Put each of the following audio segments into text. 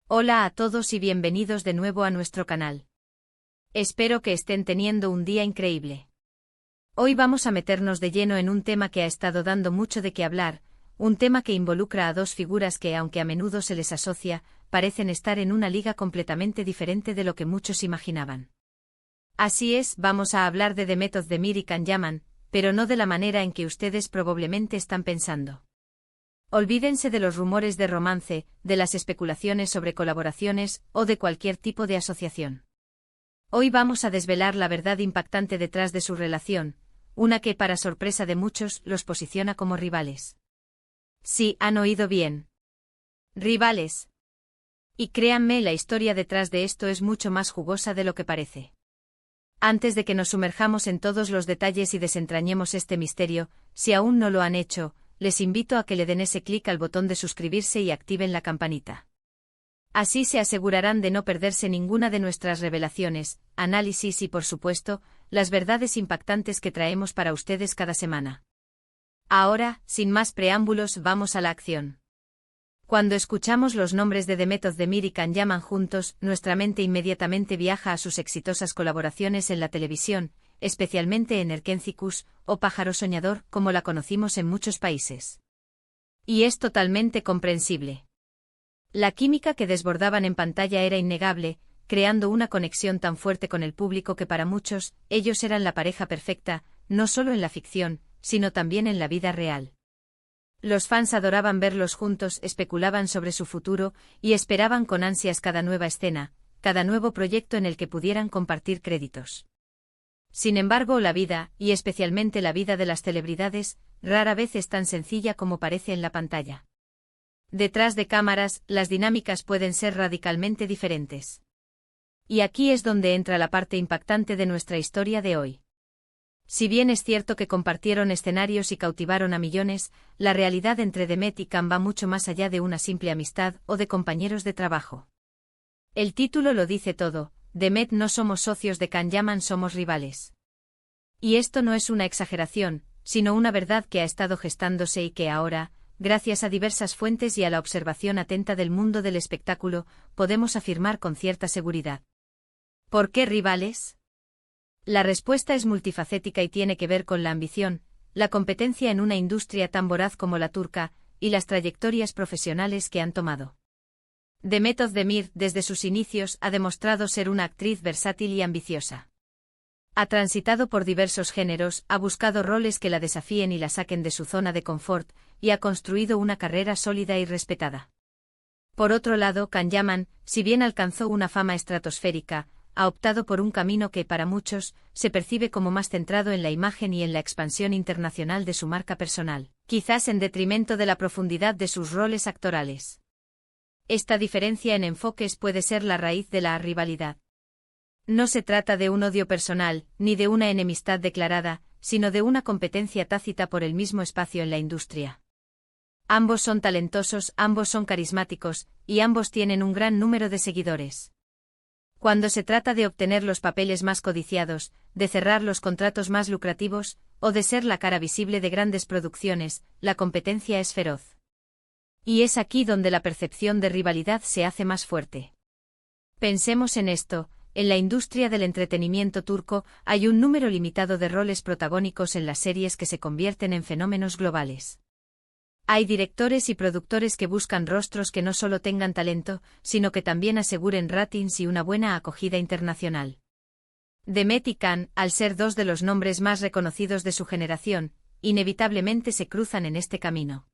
Hola a todos y bienvenidos de nuevo a nuestro canal. Espero que estén teniendo un día increíble. Hoy vamos a meternos de lleno en un tema que ha estado dando mucho de qué hablar, un tema que involucra a dos figuras que, aunque a menudo se les asocia, parecen estar en una liga completamente diferente de lo que muchos imaginaban. Así es, vamos a hablar de Demet Özdemir y Can Yaman, pero no de la manera en que ustedes probablemente están pensando. Olvídense de los rumores de romance, de las especulaciones sobre colaboraciones o de cualquier tipo de asociación. Hoy vamos a desvelar la verdad impactante detrás de su relación, una que, para sorpresa de muchos, los posiciona como rivales. Sí, han oído bien. Rivales. Y créanme, la historia detrás de esto es mucho más jugosa de lo que parece. Antes de que nos sumerjamos en todos los detalles y desentrañemos este misterio, si aún no lo han hecho, les invito a que le den ese clic al botón de suscribirse y activen la campanita. Así se asegurarán de no perderse ninguna de nuestras revelaciones, análisis y, por supuesto, las verdades impactantes que traemos para ustedes cada semana. Ahora, sin más preámbulos, vamos a la acción. Cuando escuchamos los nombres de Demet Özdemir y Can Yaman juntos, nuestra mente inmediatamente viaja a sus exitosas colaboraciones en la televisión, especialmente en Erkenci o Pájaro Soñador, como la conocimos en muchos países. Y es totalmente comprensible. La química que desbordaban en pantalla era innegable, creando una conexión tan fuerte con el público que para muchos, ellos eran la pareja perfecta, no solo en la ficción, sino también en la vida real. Los fans adoraban verlos juntos, especulaban sobre su futuro, y esperaban con ansias cada nueva escena, cada nuevo proyecto en el que pudieran compartir créditos. Sin embargo, la vida, y especialmente la vida de las celebridades, rara vez es tan sencilla como parece en la pantalla. Detrás de cámaras, las dinámicas pueden ser radicalmente diferentes. Y aquí es donde entra la parte impactante de nuestra historia de hoy. Si bien es cierto que compartieron escenarios y cautivaron a millones, la realidad entre Demet y Can va mucho más allá de una simple amistad o de compañeros de trabajo. El título lo dice todo: Demet no somos socios de Can Yaman, somos rivales. Y esto no es una exageración, sino una verdad que ha estado gestándose y que ahora, gracias a diversas fuentes y a la observación atenta del mundo del espectáculo, podemos afirmar con cierta seguridad. ¿Por qué rivales? La respuesta es multifacética y tiene que ver con la ambición, la competencia en una industria tan voraz como la turca, y las trayectorias profesionales que han tomado. Demet Özdemir, desde sus inicios, ha demostrado ser una actriz versátil y ambiciosa. Ha transitado por diversos géneros, ha buscado roles que la desafíen y la saquen de su zona de confort, y ha construido una carrera sólida y respetada. Por otro lado, Can Yaman, si bien alcanzó una fama estratosférica, ha optado por un camino que, para muchos, se percibe como más centrado en la imagen y en la expansión internacional de su marca personal, quizás en detrimento de la profundidad de sus roles actorales. Esta diferencia en enfoques puede ser la raíz de la rivalidad. No se trata de un odio personal, ni de una enemistad declarada, sino de una competencia tácita por el mismo espacio en la industria. Ambos son talentosos, ambos son carismáticos, y ambos tienen un gran número de seguidores. Cuando se trata de obtener los papeles más codiciados, de cerrar los contratos más lucrativos, o de ser la cara visible de grandes producciones, la competencia es feroz. Y es aquí donde la percepción de rivalidad se hace más fuerte. Pensemos en esto: en la industria del entretenimiento turco hay un número limitado de roles protagónicos en las series que se convierten en fenómenos globales. Hay directores y productores que buscan rostros que no solo tengan talento, sino que también aseguren ratings y una buena acogida internacional. Demet y Can, al ser dos de los nombres más reconocidos de su generación, inevitablemente se cruzan en este camino.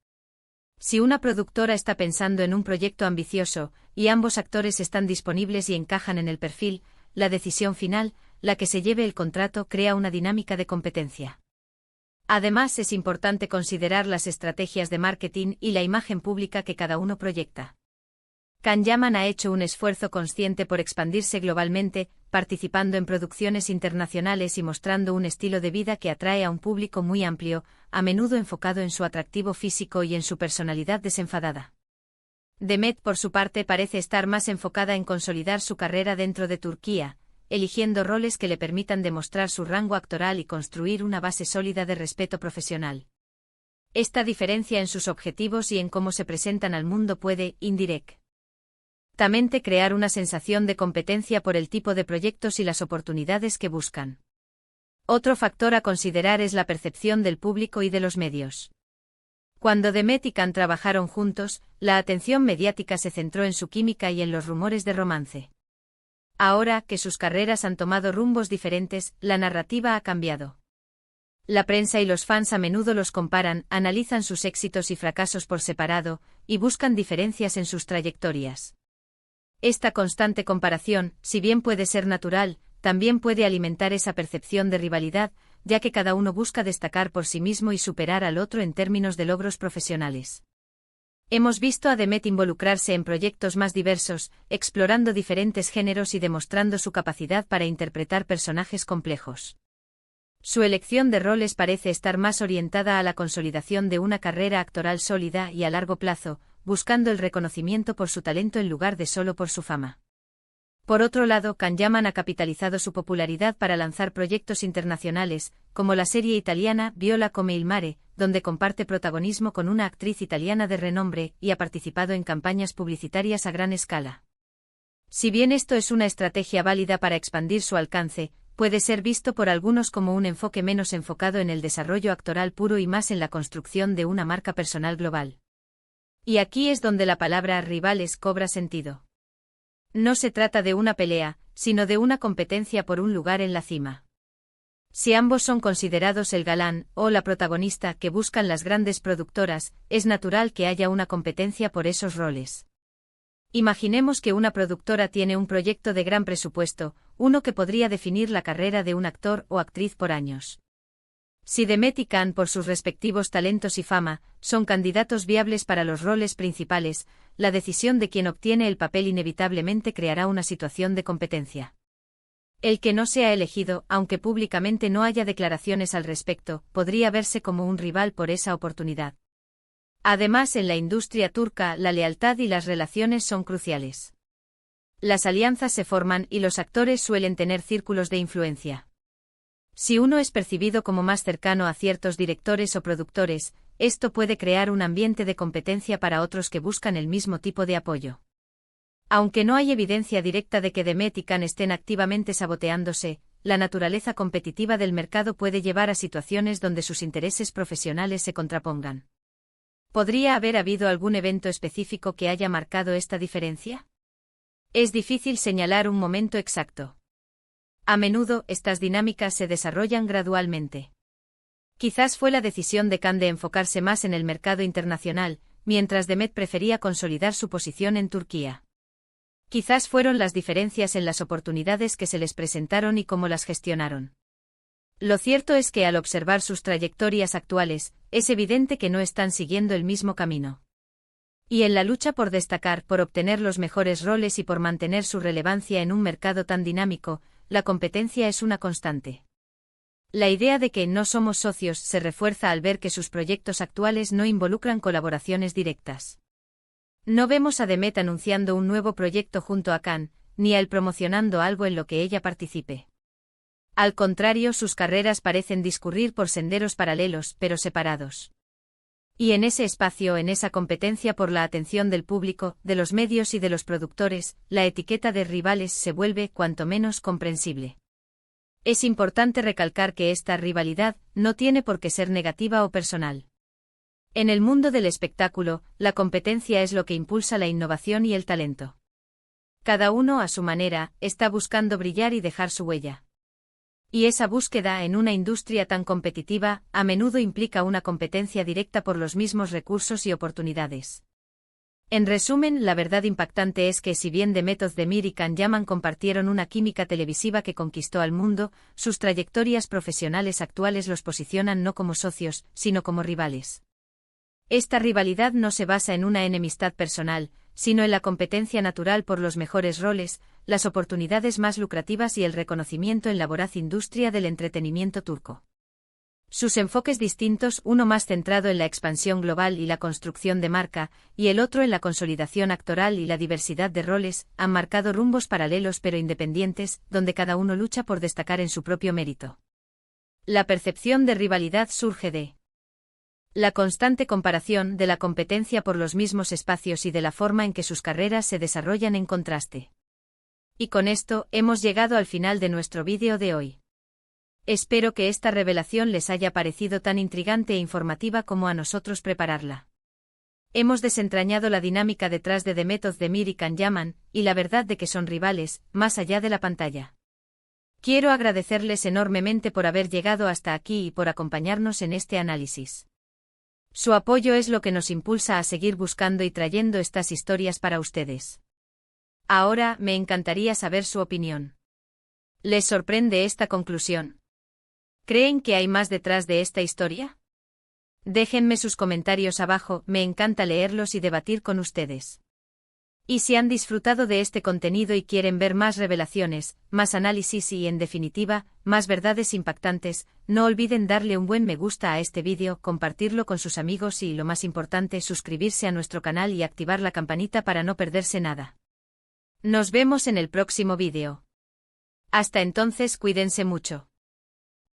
Si una productora está pensando en un proyecto ambicioso, y ambos actores están disponibles y encajan en el perfil, la decisión final, la que se lleve el contrato, crea una dinámica de competencia. Además, es importante considerar las estrategias de marketing y la imagen pública que cada uno proyecta. Can Yaman ha hecho un esfuerzo consciente por expandirse globalmente, participando en producciones internacionales y mostrando un estilo de vida que atrae a un público muy amplio, a menudo enfocado en su atractivo físico y en su personalidad desenfadada. Demet, por su parte, parece estar más enfocada en consolidar su carrera dentro de Turquía, eligiendo roles que le permitan demostrar su rango actoral y construir una base sólida de respeto profesional. Esta diferencia en sus objetivos y en cómo se presentan al mundo puede, indirectamente, Crear una sensación de competencia por el tipo de proyectos y las oportunidades que buscan. Otro factor a considerar es la percepción del público y de los medios. Cuando Demet y Can trabajaron juntos, la atención mediática se centró en su química y en los rumores de romance. Ahora que sus carreras han tomado rumbos diferentes, la narrativa ha cambiado. La prensa y los fans a menudo los comparan, analizan sus éxitos y fracasos por separado, y buscan diferencias en sus trayectorias. Esta constante comparación, si bien puede ser natural, también puede alimentar esa percepción de rivalidad, ya que cada uno busca destacar por sí mismo y superar al otro en términos de logros profesionales. Hemos visto a Demet involucrarse en proyectos más diversos, explorando diferentes géneros y demostrando su capacidad para interpretar personajes complejos. Su elección de roles parece estar más orientada a la consolidación de una carrera actoral sólida y a largo plazo, buscando el reconocimiento por su talento en lugar de solo por su fama. Por otro lado, Can Yaman ha capitalizado su popularidad para lanzar proyectos internacionales, como la serie italiana Viola come il mare, donde comparte protagonismo con una actriz italiana de renombre, y ha participado en campañas publicitarias a gran escala. Si bien esto es una estrategia válida para expandir su alcance, puede ser visto por algunos como un enfoque menos enfocado en el desarrollo actoral puro y más en la construcción de una marca personal global. Y aquí es donde la palabra rivales cobra sentido. No se trata de una pelea, sino de una competencia por un lugar en la cima. Si ambos son considerados el galán o la protagonista que buscan las grandes productoras, es natural que haya una competencia por esos roles. Imaginemos que una productora tiene un proyecto de gran presupuesto, uno que podría definir la carrera de un actor o actriz por años. Si Demet y Can, por sus respectivos talentos y fama, son candidatos viables para los roles principales, la decisión de quien obtiene el papel inevitablemente creará una situación de competencia. El que no sea elegido, aunque públicamente no haya declaraciones al respecto, podría verse como un rival por esa oportunidad. Además, en la industria turca, la lealtad y las relaciones son cruciales. Las alianzas se forman y los actores suelen tener círculos de influencia. Si uno es percibido como más cercano a ciertos directores o productores, esto puede crear un ambiente de competencia para otros que buscan el mismo tipo de apoyo. Aunque no hay evidencia directa de que Demet y Can estén activamente saboteándose, la naturaleza competitiva del mercado puede llevar a situaciones donde sus intereses profesionales se contrapongan. ¿Podría haber habido algún evento específico que haya marcado esta diferencia? Es difícil señalar un momento exacto. A menudo, estas dinámicas se desarrollan gradualmente. Quizás fue la decisión de Can de enfocarse más en el mercado internacional, mientras Demet prefería consolidar su posición en Turquía. Quizás fueron las diferencias en las oportunidades que se les presentaron y cómo las gestionaron. Lo cierto es que al observar sus trayectorias actuales, es evidente que no están siguiendo el mismo camino. Y en la lucha por destacar, por obtener los mejores roles y por mantener su relevancia en un mercado tan dinámico, la competencia es una constante. La idea de que no somos socios se refuerza al ver que sus proyectos actuales no involucran colaboraciones directas. No vemos a Demet anunciando un nuevo proyecto junto a Can, ni a él promocionando algo en lo que ella participe. Al contrario, sus carreras parecen discurrir por senderos paralelos pero separados. Y en ese espacio, en esa competencia por la atención del público, de los medios y de los productores, la etiqueta de rivales se vuelve cuanto menos comprensible. Es importante recalcar que esta rivalidad no tiene por qué ser negativa o personal. En el mundo del espectáculo, la competencia es lo que impulsa la innovación y el talento. Cada uno, a su manera, está buscando brillar y dejar su huella. Y esa búsqueda en una industria tan competitiva, a menudo implica una competencia directa por los mismos recursos y oportunidades. En resumen, la verdad impactante es que si bien Demet Özdemir y Can Yaman compartieron una química televisiva que conquistó al mundo, sus trayectorias profesionales actuales los posicionan no como socios, sino como rivales. Esta rivalidad no se basa en una enemistad personal, sino en la competencia natural por los mejores roles, las oportunidades más lucrativas y el reconocimiento en la voraz industria del entretenimiento turco. Sus enfoques distintos, uno más centrado en la expansión global y la construcción de marca, y el otro en la consolidación actoral y la diversidad de roles, han marcado rumbos paralelos pero independientes, donde cada uno lucha por destacar en su propio mérito. La percepción de rivalidad surge de La constante comparación de la competencia por los mismos espacios y de la forma en que sus carreras se desarrollan en contraste. Y con esto, hemos llegado al final de nuestro vídeo de hoy. Espero que esta revelación les haya parecido tan intrigante e informativa como a nosotros prepararla. Hemos desentrañado la dinámica detrás de The Method de Mir y Can Yaman, y la verdad de que son rivales, más allá de la pantalla. Quiero agradecerles enormemente por haber llegado hasta aquí y por acompañarnos en este análisis. Su apoyo es lo que nos impulsa a seguir buscando y trayendo estas historias para ustedes. Ahora, me encantaría saber su opinión. ¿Les sorprende esta conclusión? ¿Creen que hay más detrás de esta historia? Déjenme sus comentarios abajo, me encanta leerlos y debatir con ustedes. Y si han disfrutado de este contenido y quieren ver más revelaciones, más análisis y, en definitiva, más verdades impactantes, no olviden darle un buen me gusta a este vídeo, compartirlo con sus amigos y, lo más importante, suscribirse a nuestro canal y activar la campanita para no perderse nada. Nos vemos en el próximo vídeo. Hasta entonces, cuídense mucho.